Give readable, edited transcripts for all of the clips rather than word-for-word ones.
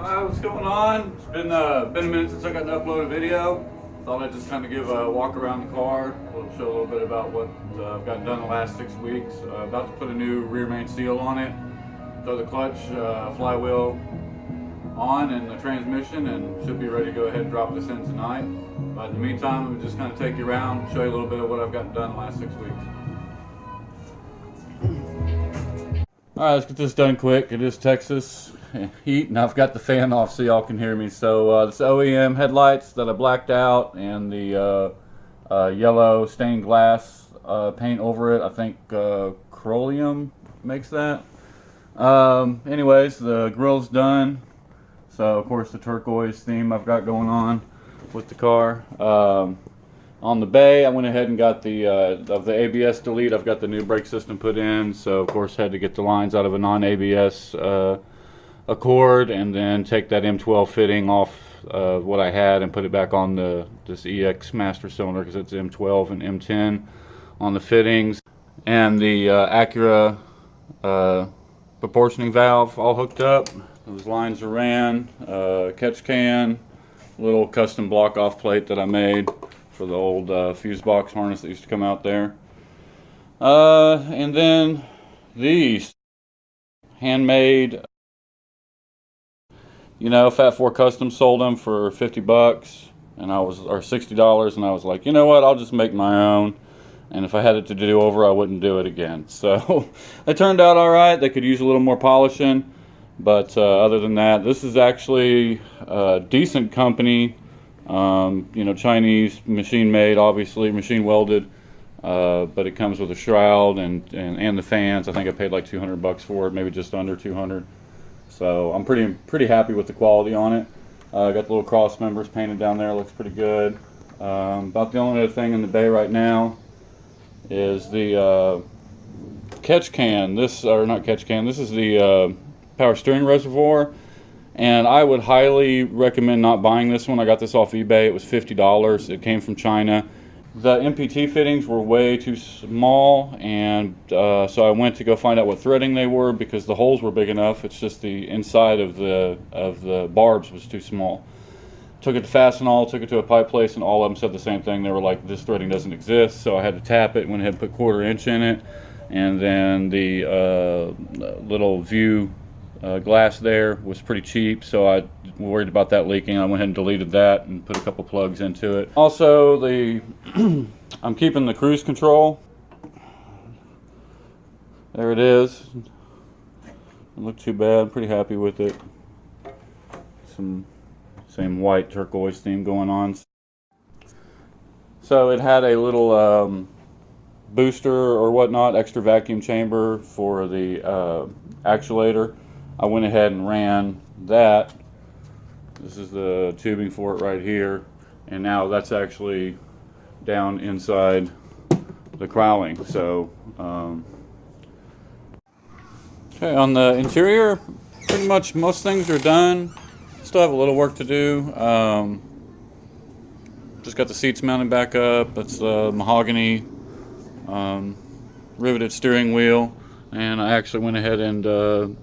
What's going on? It's been a minute since I got to upload a video. Thought I'd just kind of give a walk around the car, show a little bit about what I've gotten done the last 6 weeks. About to put a new rear main seal on it, throw the clutch, flywheel on and the transmission, and should be ready to go ahead and drop this in tonight. But in the meantime, I'm just kind of take you around, show you a little bit of what I've gotten done the last 6 weeks. Alright, let's get this done quick. It is Texas heat, and I've got the fan off so y'all can hear me. So this OEM headlights that I blacked out, and the yellow stained glass paint over it. I think Chromium makes that. Anyways, the grill's done. So of course the turquoise theme I've got going on with the car. On the bay, I went ahead and got the of the ABS delete. I've got the new brake system put in, so of course had to get the lines out of a non-ABS Accord, and then take that M12 fitting off what I had and put it back on this EX master cylinder, because it's M12 and M10 on the fittings, and the Acura proportioning valve all hooked up. Those lines are ran, catch can, little custom block off plate that I made for the old fuse box harness that used to come out there. And then these handmade, Fat 4 Custom sold them for 50 bucks, and or $60, and I was like, you know what, I'll just make my own, and if I had it to do over, I wouldn't do it again. So it turned out all right. They could use a little more polishing, but other than that, this is actually a decent company. Chinese, machine made, obviously machine welded, but it comes with a shroud and the fans. I think I paid like 200 bucks for it, maybe just under 200. So I'm pretty happy with the quality on it. Got the little cross members painted down there, looks pretty good. About the only other thing in the bay right now is the catch can. This is the power steering reservoir. And I would highly recommend not buying this one. I got this off eBay. It was $50. It came from China. The MPT fittings were way too small, and so I went to go find out what threading they were, because the holes were big enough. It's just the inside of the barbs was too small. Took it to Fastenal, took it to a pipe place, and all of them said the same thing. They were like, this threading doesn't exist. So I had to tap it, went ahead and put 1/4 inch in it, and then the little view glass there was pretty cheap, so I worried about that leaking. I went ahead and deleted that and put a couple plugs into it. Also, I'm keeping the cruise control. There it is. Doesn't look too bad. I'm pretty happy with it. Some same white turquoise theme going on. So it had a little booster or whatnot, extra vacuum chamber for the actuator. I went ahead and ran that. This is the tubing for it right here, and now that's actually down inside the cowling. So okay, on the interior, pretty much most things are done. Still have a little work to do. Just got the seats mounted back up. That's the mahogany riveted steering wheel, and I actually went ahead and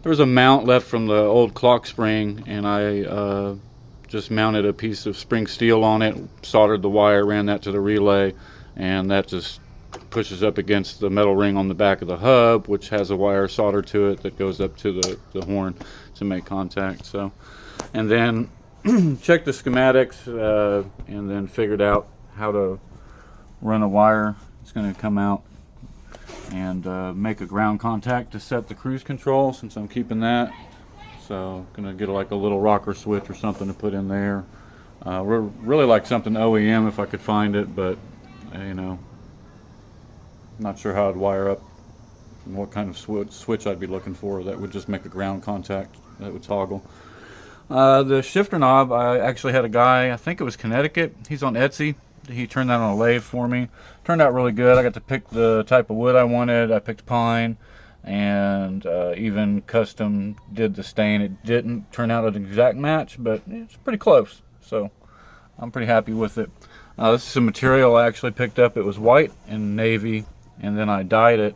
there was a mount left from the old clock spring, and I just mounted a piece of spring steel on it, soldered the wire, ran that to the relay, and that just pushes up against the metal ring on the back of the hub, which has a wire soldered to it that goes up to the horn to make contact. So, and then checked the schematics and then figured out how to run a wire. It's going to come out and make a ground contact to set the cruise control, since I'm keeping that. So gonna get like a little rocker switch or something to put in there. Really like something OEM if I could find it, but not sure how I'd wire up and what kind of switch I'd be looking for that would just make a ground contact that would toggle. The shifter knob, I actually had a guy, I think it was Connecticut, he's on Etsy. He turned that on a lathe for me. Turned out really good. I got to pick the type of wood I wanted. I picked pine, and even custom did the stain. It didn't turn out an exact match, but it's pretty close. So I'm pretty happy with it. This is some material I actually picked up. It was white and navy, and then I dyed it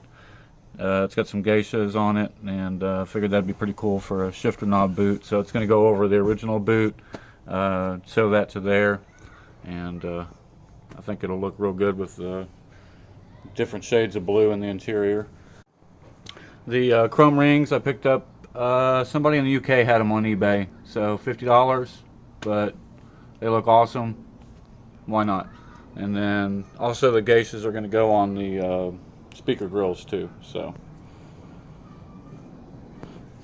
It's got some geishas on it, and figured that'd be pretty cool for a shifter knob boot. So it's going to go over the original boot, sew that to there, and I think it'll look real good with different shades of blue in the interior. The chrome rings I picked up, somebody in the UK had them on eBay, so $50, but they look awesome. Why not? And then also the geishas are going to go on the speaker grills too. So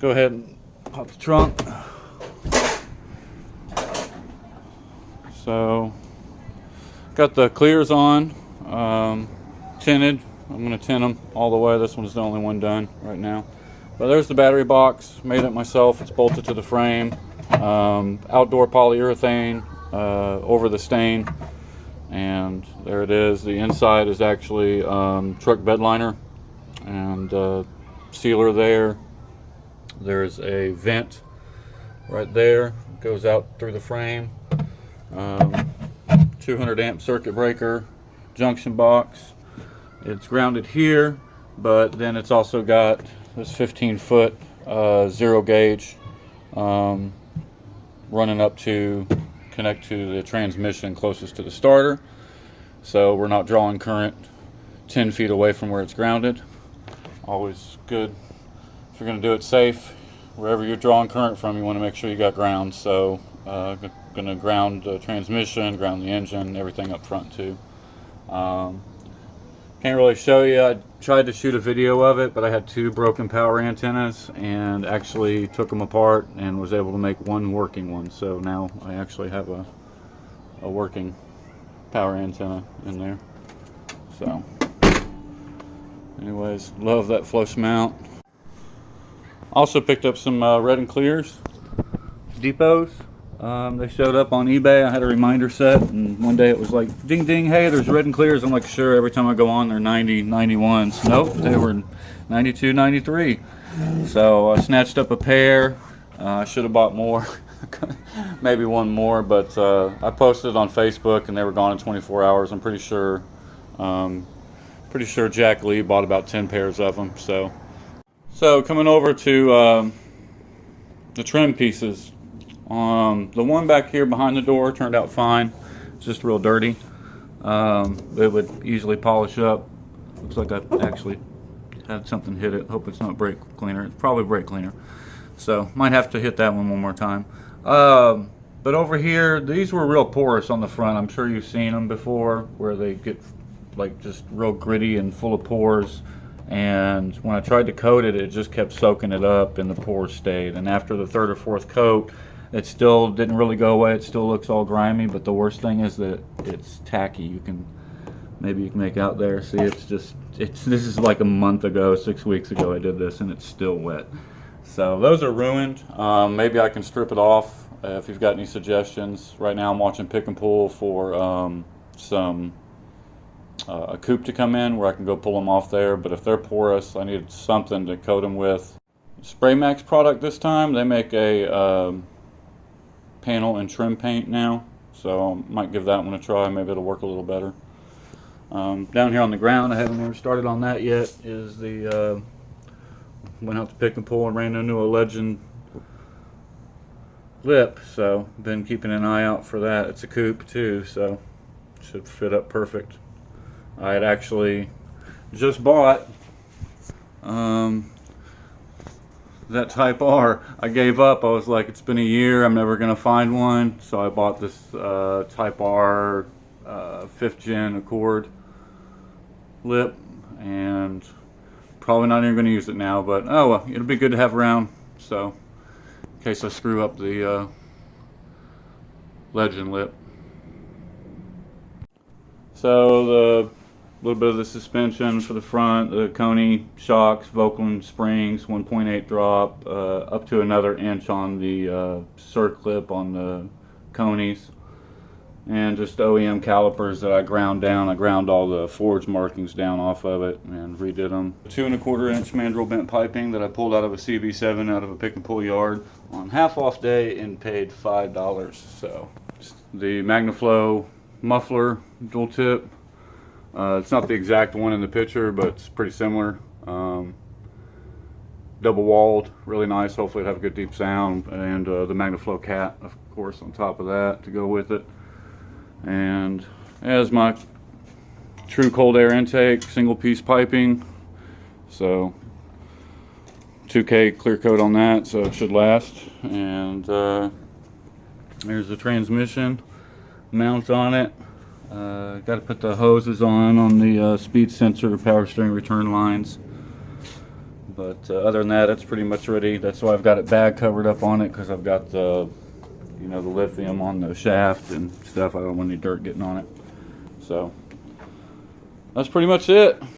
go ahead and pop the trunk. So got the clears on, tinted. I'm going to tint them all the way. This one's the only one done right now. But there's the battery box. Made it myself. It's bolted to the frame. Outdoor polyurethane over the stain. And there it is. The inside is actually truck bed liner and sealer there. There's a vent right there. It goes out through the frame. 200 amp circuit breaker, junction box. It's grounded here, but then it's also got this 15-foot zero gauge running up to connect to the transmission closest to the starter, so we're not drawing current 10 feet away from where it's grounded. Always good if you're going to do it safe. Wherever you're drawing current from, you want to make sure you got ground. So going to ground the transmission, ground the engine, everything up front too. Can't really show you. I tried to shoot a video of it, but I had two broken power antennas and actually took them apart and was able to make one working one. So now I actually have a working power antenna in there. So anyways, love that flush mount. Also picked up some red and clears, depots. They showed up on eBay. I had a reminder set, and one day it was like, ding ding, hey, there's red and clears. I'm like, sure, every time I go on, they're 90, 91s. Nope, they were 92, 93. So I snatched up a pair. I should have bought more, maybe one more, but I posted on Facebook and they were gone in 24 hours. I'm pretty sure Jack Lee bought about 10 pairs of them. So coming over to the trim pieces. The one back here behind the door turned out fine. It's just real dirty. It would easily polish up. Looks like I actually had something hit it. Hope it's not brake cleaner. It's probably brake cleaner. So might have to hit that one more time. But over here, these were real porous on the front. I'm sure you've seen them before, where they get like just real gritty and full of pores. And when I tried to coat it, it just kept soaking it up and the pores stayed. And after the third or fourth coat, it still didn't really go away. It still looks all grimy, but the worst thing is that it's tacky. Maybe you can make out there. See, this is like a month ago, 6 weeks ago I did this, and it's still wet. So those are ruined. Maybe I can strip it off if you've got any suggestions. Right now I'm watching Pick and Pull for a Coupe to come in where I can go pull them off there. But if they're porous, I need something to coat them with. Spray Max product this time. They make a panel and trim paint now, so I might give that one a try. Maybe it'll work a little better. Down here on the ground, I haven't even started on that yet, is the went out to Pick and Pull and ran into a Legend lip, so been keeping an eye out for that. It's a coupe too, so should fit up perfect. I had actually just bought that Type R. I gave up. I was like, it's been a year, I'm never gonna find one. So I bought this Type R 5th gen Accord lip, and probably not even gonna use it now, but oh well, it'll be good to have around, so in case I screw up the Legend lip. So the little bit of the suspension for the front, the Coney shocks, Vauquelin springs, 1.8 drop, up to another inch on the circlip on the Coneys, and just OEM calipers that I ground down. I ground all the forge markings down off of it and redid them. 2 1/4 inch mandrel bent piping that I pulled out of a CB7 out of a Pick and Pull yard on half off day and paid $5. So the MagnaFlow muffler dual tip. It's not the exact one in the picture, but it's pretty similar. double walled, really nice. Hopefully it'll have a good deep sound, and the MagnaFlow cat, of course, on top of that to go with it. And as my true cold air intake, single piece piping, so 2K clear coat on that, so it should last. And there's the transmission mount on it. Got to put the hoses on the speed sensor, power steering return lines. But other than that, it's pretty much ready. That's why I've got it bag covered up on it, because I've got the, you know, the lithium on the shaft and stuff. I don't want any dirt getting on it. So that's pretty much it.